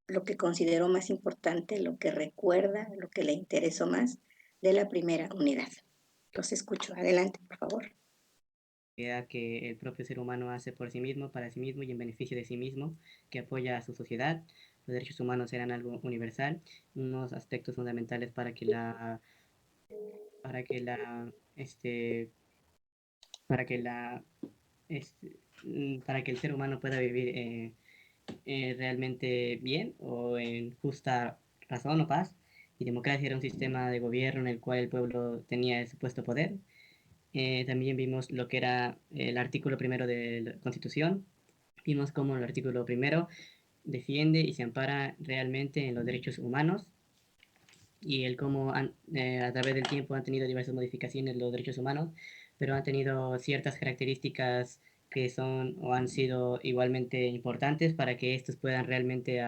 lo que consideró más importante, lo que recuerda, lo que le interesó más de la primera unidad. Los escucho. Adelante, por favor. Que el propio ser humano hace por sí mismo, para sí mismo y en beneficio de sí mismo, que apoya a su sociedad. Los derechos humanos eran algo universal, unos aspectos fundamentales para que la, este, para que la, para que el ser humano pueda vivir realmente bien o en justa razón o paz. Y democracia era un sistema de gobierno en el cual el pueblo tenía el supuesto poder. También vimos lo que era el artículo primero de la Constitución. Vimos cómo el artículo primero defiende y se ampara realmente en los derechos humanos y el cómo a través del tiempo han tenido diversas modificaciones los derechos humanos, pero han tenido ciertas características que son o han sido igualmente importantes para que estos puedan realmente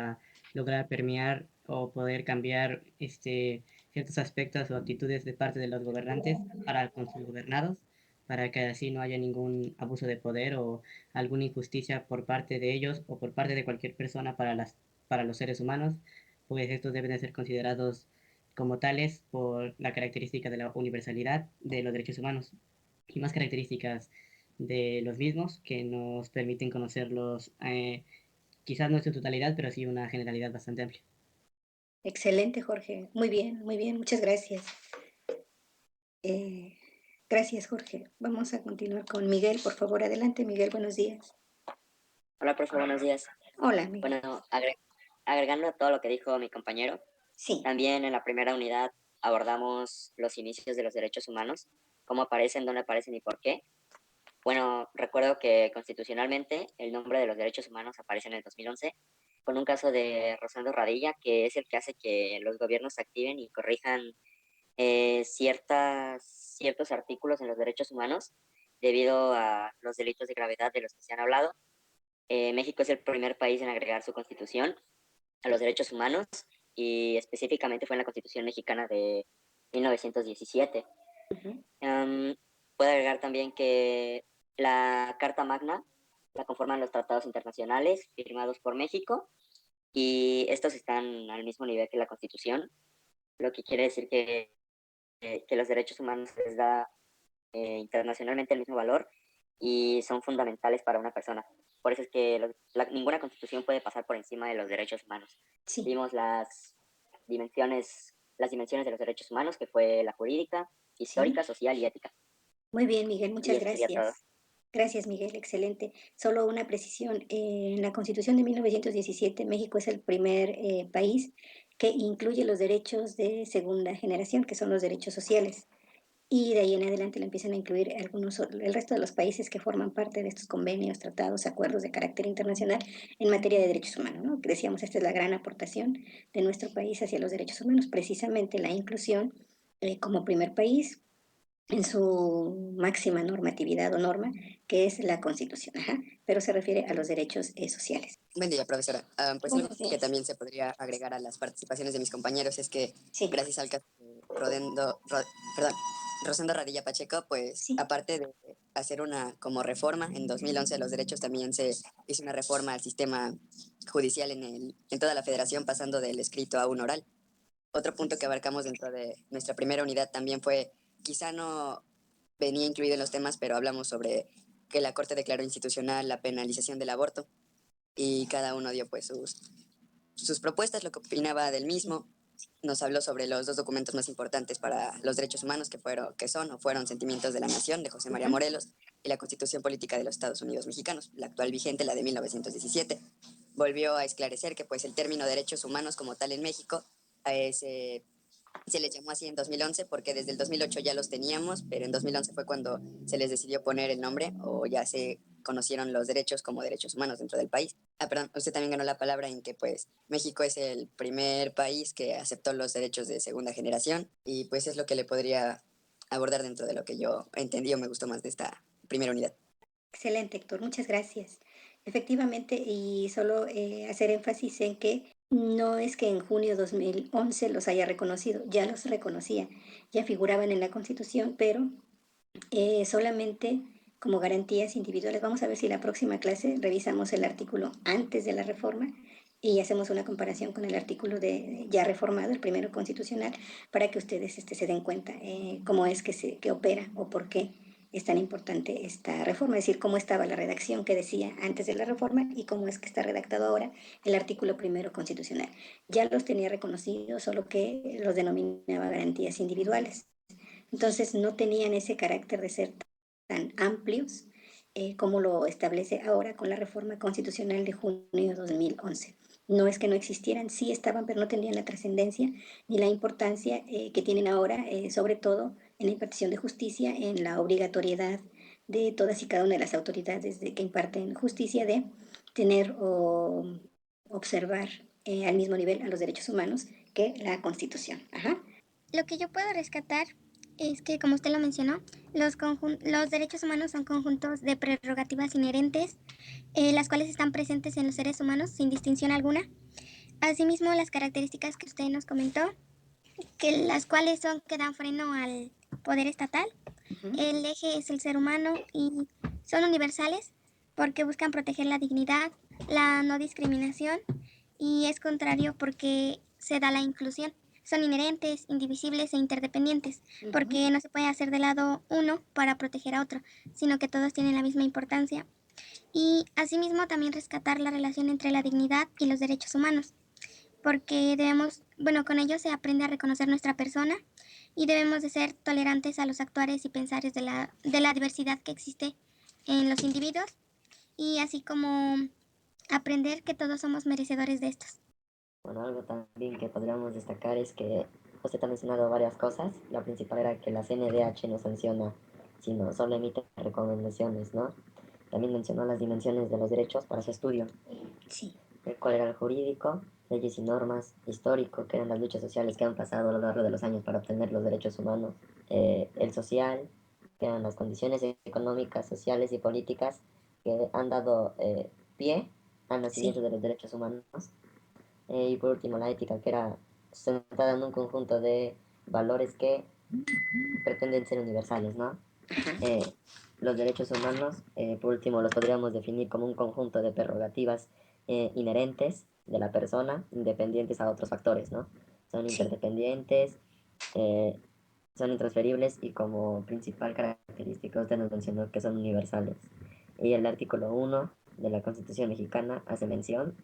lograr permear o poder cambiar ciertos aspectos o actitudes de parte de los gobernantes para con sus gobernados, para que así no haya ningún abuso de poder o alguna injusticia por parte de ellos o por parte de cualquier persona para los seres humanos, pues estos deben de ser considerados como tales por la característica de la universalidad de los derechos humanos y más características de los mismos que nos permiten conocerlos, quizás no en su totalidad, pero sí una generalidad bastante amplia. Excelente, Jorge. Muy bien, muy bien. Muchas gracias. Eh, gracias, Jorge. Vamos a continuar con Miguel. Por favor, adelante, Miguel. Buenos días. Hola, profe, buenos días. Hola, Miguel. Bueno, agregando a todo lo que dijo mi compañero, Sí, también en la primera unidad abordamos los inicios de los derechos humanos, cómo aparecen, dónde aparecen y por qué. Bueno, recuerdo que constitucionalmente el nombre de los derechos humanos aparece en el 2011 con un caso de Rosendo Radilla, que es el que hace que los gobiernos activen y corrijan ciertos artículos en los derechos humanos debido a los delitos de gravedad de los que se han hablado. México es el primer país en agregar su constitución a los derechos humanos y específicamente fue en la Constitución mexicana de 1917. ujú, Um, Puedo agregar también que la Carta Magna la conforman los tratados internacionales firmados por México y estos están al mismo nivel que la Constitución, lo que quiere decir que los derechos humanos les da internacionalmente el mismo valor y son fundamentales para una persona. Por eso es que ninguna constitución puede pasar por encima de los derechos humanos. sí. Vimos las dimensiones de los derechos humanos, que fue la jurídica, Sí. histórica, social y ética. Muy bien, Miguel. Y Muchas eso sería todo. gracias. Gracias, Miguel. Excelente. Solo una precisión. En la Constitución de 1917, México es el primer país que incluye los derechos de segunda generación, que son los derechos sociales. Y de ahí en adelante lo empiezan a incluir el resto de los países que forman parte de estos convenios, tratados, acuerdos de carácter internacional en materia de derechos humanos, ¿no? Decíamos, esta es la gran aportación de nuestro país hacia los derechos humanos, precisamente la inclusión como primer país en su máxima normatividad o norma, que es la Constitución, ajá, pero se refiere a los derechos sociales. Buen día, profesora. Pues algo Buenos que días. también se podría agregar a las participaciones de mis compañeros es que Sí, gracias al caso de perdón, Rosendo Radilla Pacheco, pues sí. aparte de hacer una como reforma en 2011 de los derechos, también se hizo una reforma al sistema judicial en toda la federación, pasando del escrito a un oral. Otro punto que abarcamos dentro de nuestra primera unidad también fue, quizá no venía incluido en los temas, pero hablamos sobre que la Corte declaró institucional la penalización del aborto y cada uno dio pues sus propuestas, lo que opinaba del mismo. Nos habló sobre los dos documentos más importantes para los derechos humanos que son o fueron Sentimientos de la Nación de José María Ujú. Morelos y la Constitución Política de los Estados Unidos Mexicanos, la actual vigente, la de 1917. Volvió a esclarecer que pues el término derechos humanos como tal en México se les llamó así en 2011 porque desde el 2008 ya los teníamos, pero en 2011 fue cuando se les decidió poner el nombre o ya se conocieron los derechos como derechos humanos dentro del país. Ah, perdón, usted también ganó la palabra en que pues México es el primer país que aceptó los derechos de segunda generación y pues es lo que le podría abordar dentro de lo que yo entendí o me gustó más de esta primera unidad. Excelente, Héctor, muchas gracias. Efectivamente, y solo hacer énfasis en que no es que en junio de 2011 los haya reconocido, ya los reconocía, ya figuraban en la Constitución, pero solamente como garantías individuales. Vamos a ver si la próxima clase revisamos el artículo antes de la reforma y hacemos una comparación con el artículo ya reformado, el primero constitucional, para que ustedes se den cuenta cómo es que opera o por qué es tan importante esta reforma, es decir, cómo estaba la redacción que decía antes de la reforma y cómo es que está redactado ahora el artículo primero constitucional. Ya los tenía reconocidos, solo que los denominaba garantías individuales. Entonces no tenían ese carácter de ser tan amplios como lo establece ahora con la reforma constitucional de junio de 2011. No es que no existieran, sí estaban, pero no tenían la trascendencia ni la importancia que tienen ahora, sobre todo en la impartición de justicia, en la obligatoriedad de todas y cada una de las autoridades que imparten justicia de tener o observar al mismo nivel a los derechos humanos que la Constitución. Ajá. Lo que yo puedo rescatar es que, como usted lo mencionó, los derechos humanos son conjuntos de prerrogativas inherentes, las cuales están presentes en los seres humanos sin distinción alguna. Asimismo, las características que usted nos comentó, que las cuales son que dan freno al poder estatal. El eje es el ser humano y son universales porque buscan proteger la dignidad, la no discriminación y es contrario porque se da la inclusión. Son inherentes, indivisibles e interdependientes, porque no se puede hacer de lado uno para proteger a otro, sino que todos tienen la misma importancia. Y asimismo también rescatar la relación entre la dignidad y los derechos humanos, porque con ello se aprende a reconocer nuestra persona y debemos de ser tolerantes a los actuares y pensares de la diversidad que existe en los individuos y así como aprender que todos somos merecedores de estos. Bueno, algo también que podríamos destacar es que usted ha mencionado varias cosas. La principal era que la CNDH no sanciona, sino solo emite recomendaciones, ¿no? También mencionó las dimensiones de los derechos para su estudio. Sí. ¿Cuál era el jurídico? Leyes y normas, histórico, que eran las luchas sociales que han pasado a lo largo de los años para obtener los derechos humanos. El social, que eran las condiciones económicas, sociales y políticas que han dado pie al nacimiento Sí. de los derechos humanos. Y por último, la ética, que era sentada en un conjunto de valores que pretenden ser universales, ¿no? Eh, los derechos humanos, por último, los podríamos definir como un conjunto de prerrogativas inherentes de la persona, independientes a otros factores, ¿no? Son Sí. interdependientes, eh, son intransferibles y como principal característica usted nos mencionó que son universales. Y el artículo 1 de la Constitución mexicana hace mención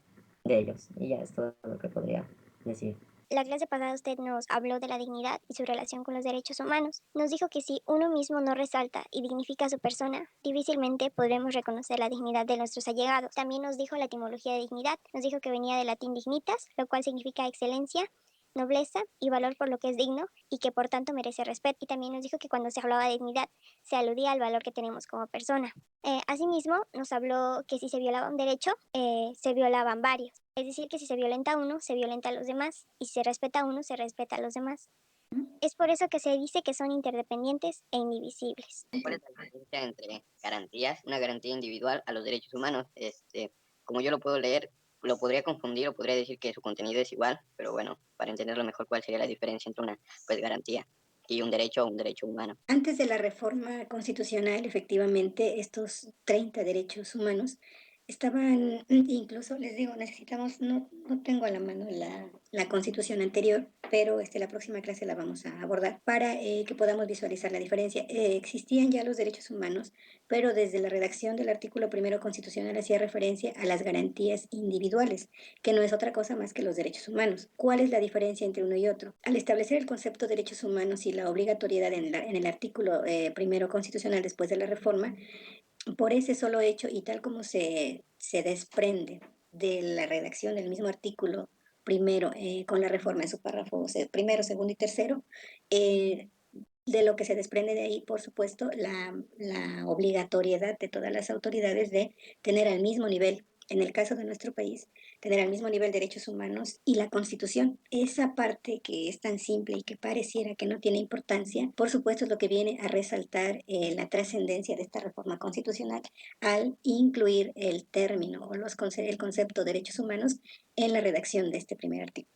de ellos. Y ya es todo lo que podría decir. La clase pasada usted nos habló de la dignidad y su relación con los derechos humanos. Nos dijo que si uno mismo no resalta y dignifica a su persona, difícilmente podremos reconocer la dignidad de nuestros allegados. También nos dijo la etimología de dignidad. Nos dijo que venía del latín dignitas, lo cual significa excelencia, nobleza y valor por lo que es digno y que por tanto merece respeto. Y también nos dijo que cuando se hablaba de dignidad se aludía al valor que tenemos como persona. Asimismo, nos habló que si se violaba un derecho, se violaban varios. Es decir, que si se violenta a uno, se violenta a los demás. Y si se respeta a uno, se respeta a los demás. Es por eso que se dice que son interdependientes e indivisibles. ¿Cuál es la diferencia entre garantías, una garantía individual a los derechos humanos? Como yo lo puedo leer, lo podría confundir o podría decir que su contenido es igual, pero bueno, para entenderlo mejor, ¿cuál sería la diferencia entre una garantía y un derecho o un derecho humano? Antes de la reforma constitucional, efectivamente, estos 30 derechos humanos estaban, incluso les digo, necesitamos, no tengo a la mano la constitución anterior, pero la próxima clase la vamos a abordar para que podamos visualizar la diferencia. Existían ya los derechos humanos, pero desde la redacción del artículo primero constitucional hacía referencia a las garantías individuales, que no es otra cosa más que los derechos humanos. ¿Cuál es la diferencia entre uno y otro? Al establecer el concepto de derechos humanos y la obligatoriedad en el artículo primero constitucional después de la reforma, por ese solo hecho y tal como se desprende de la redacción del mismo artículo primero con la reforma en su párrafo primero, segundo y tercero, de lo que se desprende de ahí, por supuesto, la obligatoriedad de todas las autoridades de tener al mismo nivel, en el caso de nuestro país, tener al mismo nivel derechos humanos y la Constitución. Esa parte que es tan simple y que pareciera que no tiene importancia, por supuesto es lo que viene a resaltar la trascendencia de esta reforma constitucional al incluir el término o el concepto de derechos humanos en la redacción de este primer artículo.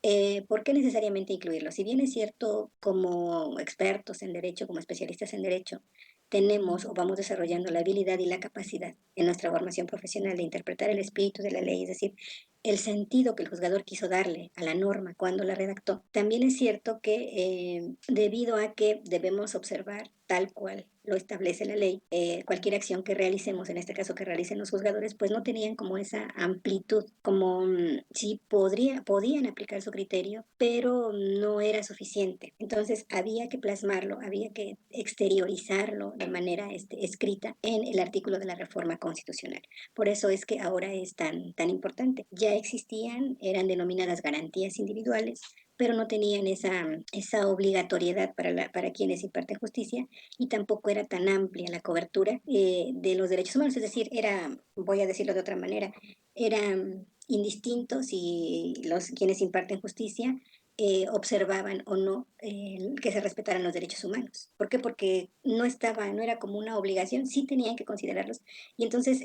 ¿Por qué necesariamente incluirlo? Si bien es cierto, como expertos en derecho, como especialistas en derecho, tenemos o vamos desarrollando la habilidad y la capacidad en nuestra formación profesional de interpretar el espíritu de la ley, es decir, el sentido que el juzgador quiso darle a la norma cuando la redactó. También es cierto que debido a que debemos observar tal cual lo establece la ley, cualquier acción que realicemos, en este caso que realicen los juzgadores, pues no tenían como esa amplitud, como sí podían aplicar su criterio, pero no era suficiente. Entonces había que plasmarlo, había que exteriorizarlo de manera escrita en el artículo de la reforma constitucional. Por eso es que ahora es tan importante. Ya existían, eran denominadas garantías individuales, pero no tenían esa obligatoriedad para quienes imparten justicia, y tampoco era tan amplia la cobertura de los derechos humanos. Es decir, voy a decirlo de otra manera, eran indistintos si quienes imparten justicia observaban o no que se respetaran los derechos humanos. ¿Por qué? Porque no era como una obligación, sí tenían que considerarlos. Y entonces,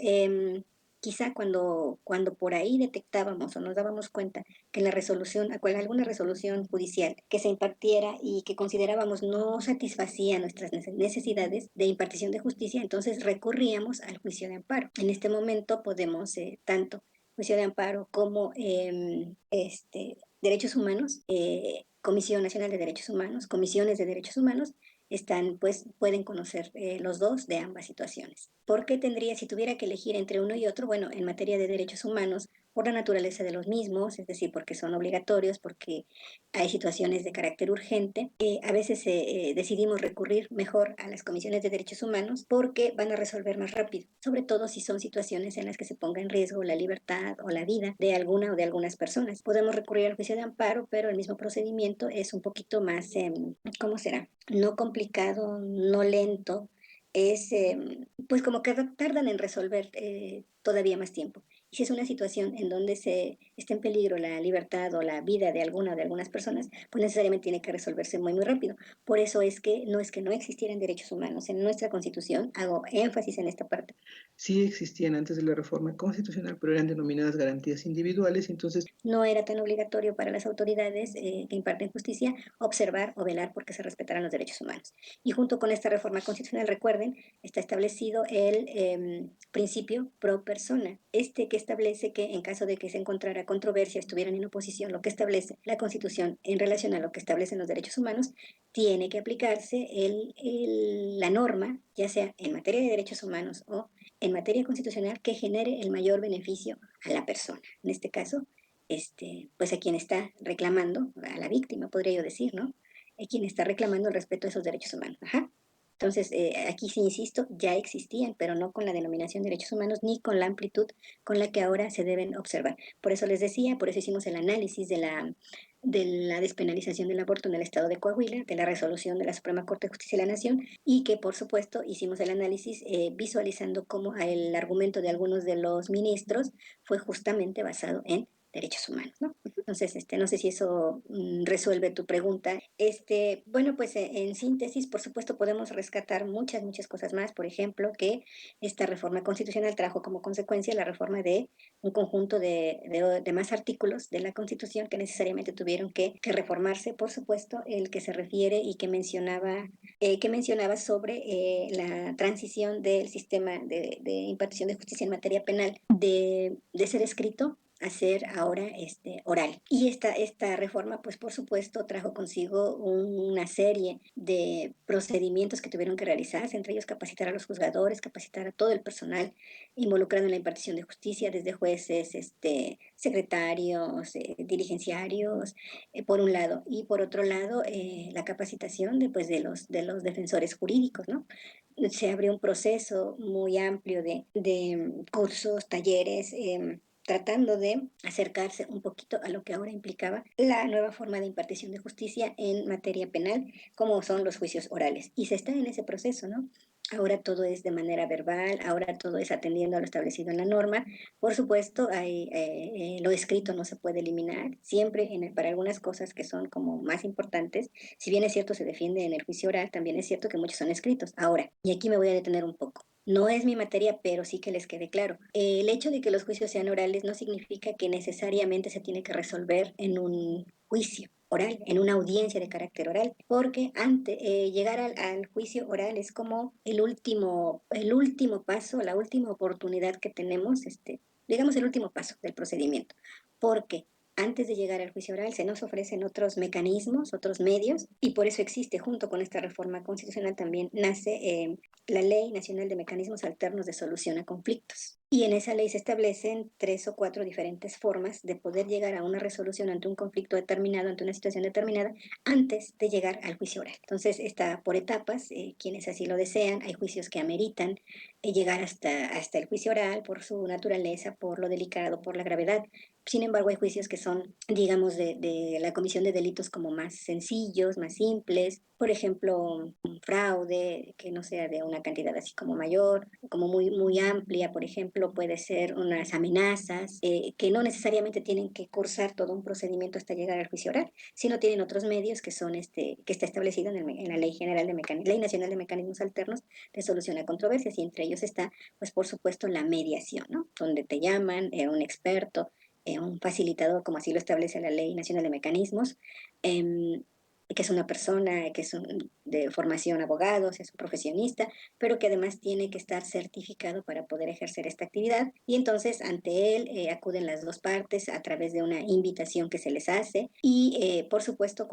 quizá cuando por ahí detectábamos o nos dábamos cuenta que la resolución, alguna resolución judicial que se impartiera y que considerábamos no satisfacía nuestras necesidades de impartición de justicia, entonces recurríamos al juicio de amparo. En este momento podemos tanto juicio de amparo como derechos humanos, Comisión Nacional de Derechos Humanos, comisiones de derechos humanos, pueden conocer los dos de ambas situaciones. ¿Por qué si tuviera que elegir entre uno y otro? Bueno, en materia de derechos humanos, por la naturaleza de los mismos, es decir, porque son obligatorios, porque hay situaciones de carácter urgente, a veces decidimos recurrir mejor a las comisiones de derechos humanos porque van a resolver más rápido, sobre todo si son situaciones en las que se ponga en riesgo la libertad o la vida de alguna o de algunas personas. Podemos recurrir al juicio de amparo, pero el mismo procedimiento es un poquito más, ¿cómo será? No complicado, no lento, es pues como que tardan en resolver todavía más tiempo. Y si es una situación en donde se está en peligro la libertad o la vida de alguna o de algunas personas, pues necesariamente tiene que resolverse muy rápido. Por eso es que no existieran derechos humanos. En nuestra Constitución, hago énfasis en esta parte, Sí existían antes de la reforma constitucional, pero eran denominadas garantías individuales, entonces no era tan obligatorio para las autoridades que imparten justicia observar o velar porque se respetaran los derechos humanos. Y junto con esta reforma constitucional, recuerden, está establecido el principio pro persona, que establece que en caso de que se encontrara controversia, estuvieran en oposición, lo que establece la Constitución en relación a lo que establecen los derechos humanos, tiene que aplicarse la norma, ya sea en materia de derechos humanos o en materia constitucional, que genere el mayor beneficio a la persona. En este caso, pues a quien está reclamando, a la víctima, podría yo decir, ¿no? Quien está reclamando el respeto a esos derechos humanos. Ajá. Entonces, aquí sí insisto, ya existían, pero no con la denominación de derechos humanos ni con la amplitud con la que ahora se deben observar. Por eso les decía, por eso hicimos el análisis de la despenalización del aborto en el estado de Coahuila, de la resolución de la Suprema Corte de Justicia de la Nación, y que por supuesto hicimos el análisis visualizando cómo el argumento de algunos de los ministros fue justamente basado en derechos humanos, ¿no? Entonces, no sé si eso resuelve tu pregunta. Bueno, pues en síntesis, por supuesto, podemos rescatar muchas cosas más. Por ejemplo, que esta reforma constitucional trajo como consecuencia la reforma de un conjunto de más artículos de la Constitución que necesariamente tuvieron que reformarse. Por supuesto, el que se refiere y que mencionaba sobre la transición del sistema de impartición de justicia en materia penal de ser escrito a ser ahora oral. Y esta reforma, pues por supuesto, trajo consigo una serie de procedimientos que tuvieron que realizarse, entre ellos capacitar a los juzgadores, capacitar a todo el personal involucrado en la impartición de justicia, desde jueces, secretarios, diligenciarios, por un lado, y por otro lado, la capacitación de los defensores jurídicos, ¿no? Se abrió un proceso muy amplio de cursos, talleres, tratando de acercarse un poquito a lo que ahora implicaba la nueva forma de impartición de justicia en materia penal, como son los juicios orales. Y se está en ese proceso, ¿no? Ahora todo es de manera verbal, ahora todo es atendiendo a lo establecido en la norma. Por supuesto, lo escrito no se puede eliminar. Siempre para algunas cosas que son como más importantes, si bien es cierto se defiende en el juicio oral, también es cierto que muchos son escritos. Ahora, y aquí me voy a detener un poco. No es mi materia, pero sí que les quede claro. El hecho de que los juicios sean orales no significa que necesariamente se tiene que resolver en un juicio oral, en una audiencia de carácter oral, porque llegar al juicio oral es como el último paso, la última oportunidad que tenemos, digamos el último paso del procedimiento, porque antes de llegar al juicio oral se nos ofrecen otros mecanismos, otros medios, y por eso existe, junto con esta reforma constitucional también nace la Ley Nacional de Mecanismos Alternos de Solución a Conflictos. Y en esa ley se establecen 3 o 4 diferentes formas de poder llegar a una resolución ante un conflicto determinado, ante una situación determinada, antes de llegar al juicio oral. Entonces está por etapas, quienes así lo desean, hay juicios que ameritan llegar hasta el juicio oral por su naturaleza, por lo delicado, por la gravedad. Sin embargo, hay juicios que son, digamos, de la comisión de delitos como más sencillos, más simples. Por ejemplo, un fraude que no sea de una cantidad así como mayor, como muy, muy amplia, por ejemplo, puede ser unas amenazas que no necesariamente tienen que cursar todo un procedimiento hasta llegar al juicio oral, sino tienen otros medios que son que está establecido en la Ley General de Ley Nacional de Mecanismos Alternos de Solución a Controversias, y entre ellos está, pues por supuesto, la mediación, ¿no? Donde te llaman un experto, un facilitador, como así lo establece la Ley Nacional de Mecanismos, que es una persona que es de formación abogado, o sea, es un profesionista, pero que además tiene que estar certificado para poder ejercer esta actividad. Y entonces ante él acuden las dos partes a través de una invitación que se les hace. Y por supuesto,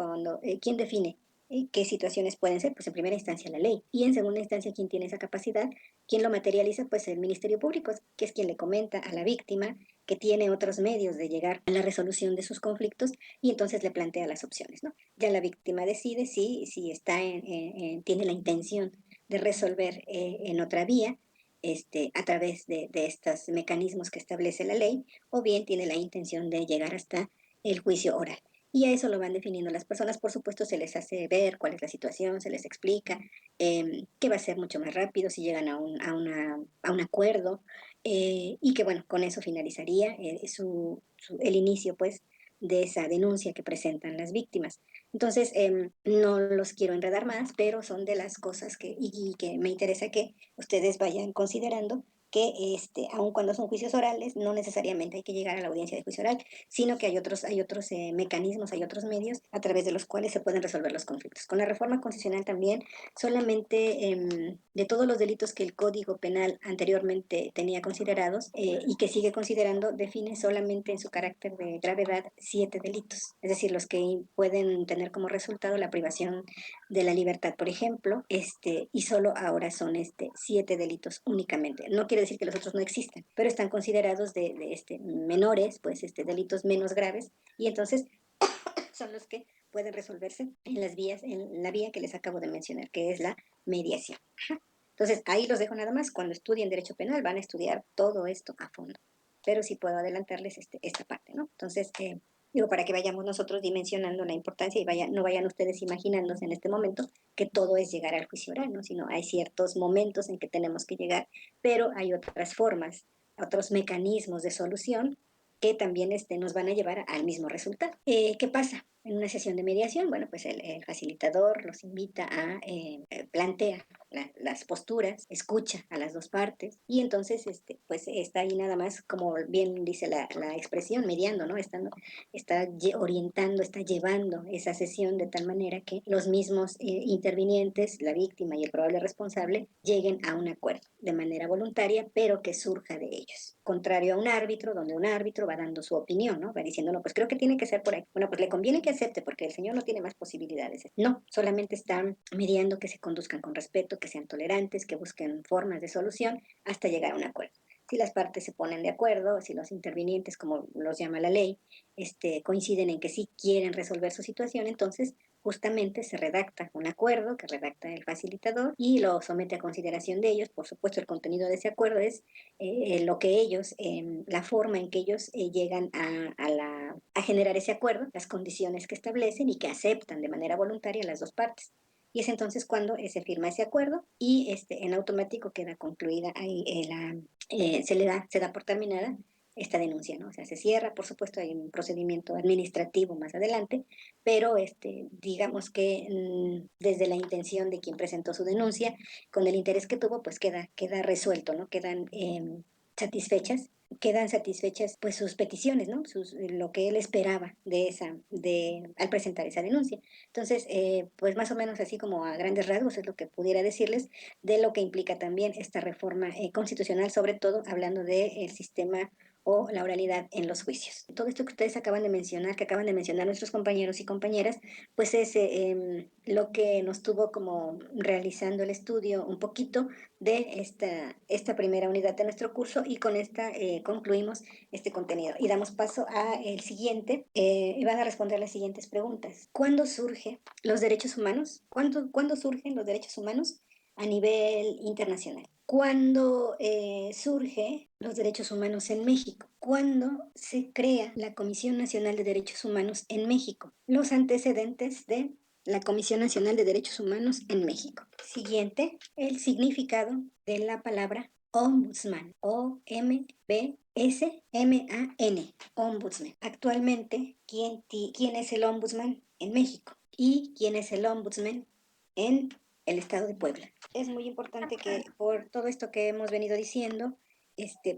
¿quién define qué situaciones pueden ser? Pues en primera instancia la ley. Y en segunda instancia, ¿quién tiene esa capacidad? ¿Quién lo materializa? Pues el Ministerio Público, que es quien le comenta a la víctima que tiene otros medios de llegar a la resolución de sus conflictos, y entonces le plantea las opciones, ¿no? Ya la víctima decide si está tiene la intención de resolver en otra vía, a través de estos mecanismos que establece la ley, o bien tiene la intención de llegar hasta el juicio oral. Y a eso lo van definiendo las personas. Por supuesto, se les hace ver cuál es la situación, se les explica que va a ser mucho más rápido si llegan a un acuerdo, y que, bueno, con eso finalizaría el inicio, pues, de esa denuncia que presentan las víctimas. Entonces, no los quiero enredar más, pero son de las cosas y que me interesa que ustedes vayan considerando que aun cuando son juicios orales, no necesariamente hay que llegar a la audiencia de juicio oral, sino que hay otros mecanismos, hay otros medios a través de los cuales se pueden resolver los conflictos. Con la reforma constitucional también, solamente de todos los delitos que el Código Penal anteriormente tenía considerados y que sigue considerando, define solamente en su carácter de gravedad 7 delitos, es decir, los que pueden tener como resultado la privación de la libertad, por ejemplo, y solo ahora son 7 delitos únicamente. No quiere decir que los otros no existan, pero están considerados de menores, pues delitos menos graves, y entonces son los que pueden resolverse en la vía que les acabo de mencionar, que es la mediación. Entonces, ahí los dejo nada más. Cuando estudien Derecho Penal van a estudiar todo esto a fondo. Pero sí puedo adelantarles esta parte, ¿no? Entonces, digo, para que vayamos nosotros dimensionando la importancia y no vayan ustedes imaginándose en este momento que todo es llegar al juicio oral, ¿no? Sino hay ciertos momentos en que tenemos que llegar, pero hay otras formas, otros mecanismos de solución que también nos van a llevar al mismo resultado. ¿Qué pasa? En una sesión de mediación, bueno, pues el facilitador los invita a plantear las posturas, escucha a las dos partes, y entonces pues está ahí nada más, como bien dice la expresión, mediando, ¿no? Está orientando, está llevando esa sesión de tal manera que los mismos intervinientes, la víctima y el probable responsable, lleguen a un acuerdo de manera voluntaria, pero que surja de ellos. Contrario a un árbitro, donde un árbitro va dando su opinión, ¿no? Va diciendo, no, pues creo que tiene que ser por ahí. Bueno, pues le conviene que acepte porque el señor no tiene más posibilidades. No, solamente están mediando que se conduzcan con respeto, que sean tolerantes, que busquen formas de solución hasta llegar a un acuerdo. Si las partes se ponen de acuerdo, si los intervinientes, como los llama la ley, coinciden en que sí quieren resolver su situación, entonces justamente se redacta un acuerdo que redacta el facilitador y lo somete a consideración de ellos. Por supuesto, el contenido de ese acuerdo es lo que ellos, la forma en que ellos llegan a generar ese acuerdo, las condiciones que establecen y que aceptan de manera voluntaria las dos partes. Y es entonces cuando se firma ese acuerdo y en automático queda concluida ahí, se da por terminada esta denuncia, ¿no? O sea, se cierra, por supuesto hay un procedimiento administrativo más adelante, pero digamos que desde la intención de quien presentó su denuncia, con el interés que tuvo, pues queda resuelto, ¿no? Quedan satisfechas pues sus peticiones, ¿no? Lo que él esperaba al presentar esa denuncia. Entonces, pues más o menos así como a grandes rasgos es lo que pudiera decirles de lo que implica también esta reforma constitucional, sobre todo hablando del sistema o la oralidad en los juicios. Todo esto que ustedes acaban de mencionar, que acaban de mencionar nuestros compañeros y compañeras, pues es lo que nos tuvo como realizando el estudio un poquito de esta primera unidad de nuestro curso, y con esta concluimos este contenido. Y damos paso a el siguiente, y van a responder las siguientes preguntas. ¿Cuándo surgen los derechos humanos? ¿Cuándo surgen los derechos humanos a nivel internacional? ¿Cuándo surge los derechos humanos en México? ¿Cuándo se crea la Comisión Nacional de Derechos Humanos en México? Los antecedentes de la Comisión Nacional de Derechos Humanos en México. Siguiente, el significado de la palabra ombudsman. O-M-B-S-M-A-N. Ombudsman. Actualmente, ¿quién es el ombudsman en México? ¿Y quién es el ombudsman en el estado de Puebla? Es muy importante que por todo esto que hemos venido diciendo,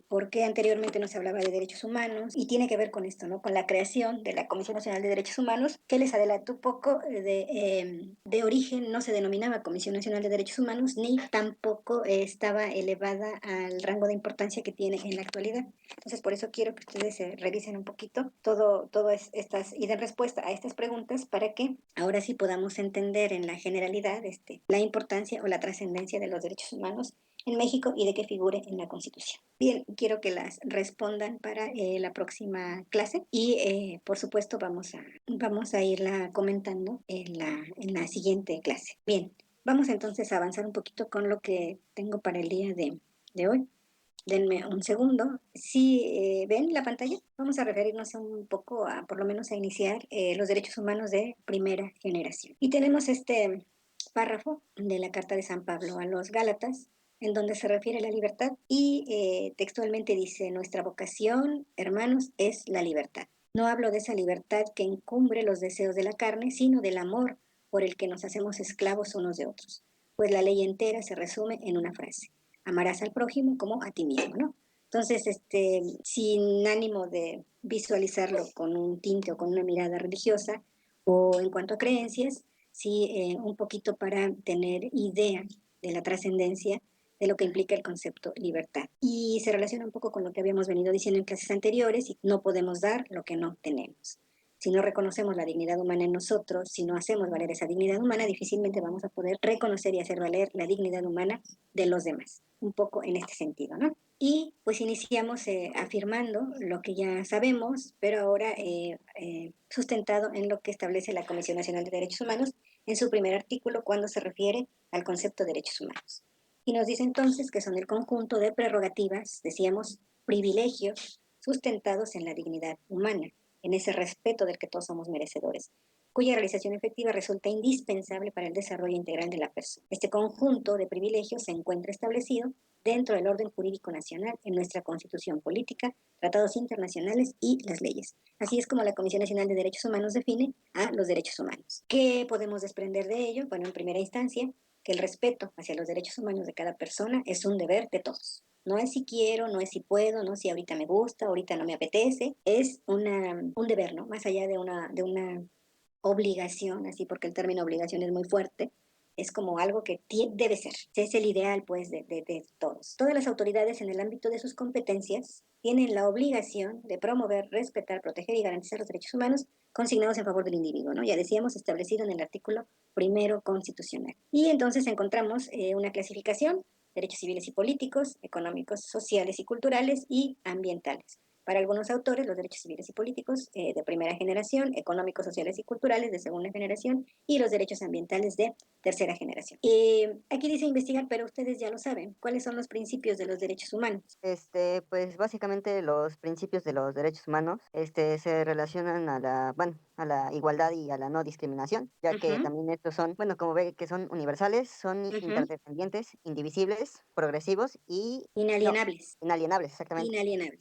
porque anteriormente no se hablaba de derechos humanos, y tiene que ver con esto, ¿no? Con la creación de la Comisión Nacional de Derechos Humanos, que les adelanto un poco, de origen no se denominaba Comisión Nacional de Derechos Humanos, ni tampoco estaba elevada al rango de importancia que tiene en la actualidad. Entonces, por eso quiero que ustedes revisen un poquito todo estas y den respuesta a estas preguntas, para que ahora sí podamos entender en la generalidad la importancia o la trascendencia de los derechos humanos en México y de que figure en la Constitución. Bien, quiero que las respondan para la próxima clase, y por supuesto vamos a irla comentando en la siguiente clase. Bien, vamos entonces a avanzar un poquito con lo que tengo para el día de hoy. Denme un segundo. Si ven la pantalla, vamos a referirnos un poco por lo menos a iniciar los derechos humanos de primera generación. Y tenemos este párrafo de la Carta de San Pablo a los Gálatas, en donde se refiere a la libertad, y textualmente dice: nuestra vocación, hermanos, es la libertad. No hablo de esa libertad que encumbre los deseos de la carne, sino del amor por el que nos hacemos esclavos unos de otros. Pues la ley entera se resume en una frase: amarás al prójimo como a ti mismo, ¿no? Entonces, sin ánimo de visualizarlo con un tinte o con una mirada religiosa o en cuanto a creencias, sí, un poquito para tener idea de la trascendencia de lo que implica el concepto libertad. Y se relaciona un poco con lo que habíamos venido diciendo en clases anteriores: y no podemos dar lo que no tenemos. Si no reconocemos la dignidad humana en nosotros, si no hacemos valer esa dignidad humana, difícilmente vamos a poder reconocer y hacer valer la dignidad humana de los demás. Un poco en este sentido, ¿no? Y pues iniciamos afirmando lo que ya sabemos, pero ahora sustentado en lo que establece la Comisión Nacional de Derechos Humanos en su primer artículo, cuando se refiere al concepto de derechos humanos. Y nos dice entonces que son el conjunto de prerrogativas, decíamos, privilegios sustentados en la dignidad humana, en ese respeto del que todos somos merecedores, cuya realización efectiva resulta indispensable para el desarrollo integral de la persona. Este conjunto de privilegios se encuentra establecido dentro del orden jurídico nacional, en nuestra Constitución Política, tratados internacionales y las leyes. Así es como la Comisión Nacional de Derechos Humanos define a los derechos humanos. ¿Qué podemos desprender de ello? Bueno, en primera instancia, que el respeto hacia los derechos humanos de cada persona es un deber de todos. No es si quiero, no es si puedo, no es si ahorita me gusta, ahorita no me apetece. Es un deber, ¿no? Más allá de una obligación, así, porque el término obligación es muy fuerte. Es como algo que debe ser. Es el ideal, pues, de todos. Todas las autoridades, en el ámbito de sus competencias, tienen la obligación de promover, respetar, proteger y garantizar los derechos humanos consignados en favor del individuo, ¿no? Ya decíamos, establecido en el artículo primero constitucional. Y entonces encontramos una clasificación: derechos civiles y políticos, económicos, sociales y culturales, y ambientales. Para algunos autores, los derechos civiles y políticos de primera generación, económicos, sociales y culturales de segunda generación, y los derechos ambientales de tercera generación. Aquí dice investigar, pero ustedes ya lo saben. ¿Cuáles son los principios de los derechos humanos? Pues básicamente los principios de los derechos humanos, se relacionan a la igualdad y a la no discriminación, ya que también estos son, bueno, como ve que son universales, son interdependientes, indivisibles, progresivos y Inalienables. inalienables, exactamente. Inalienables.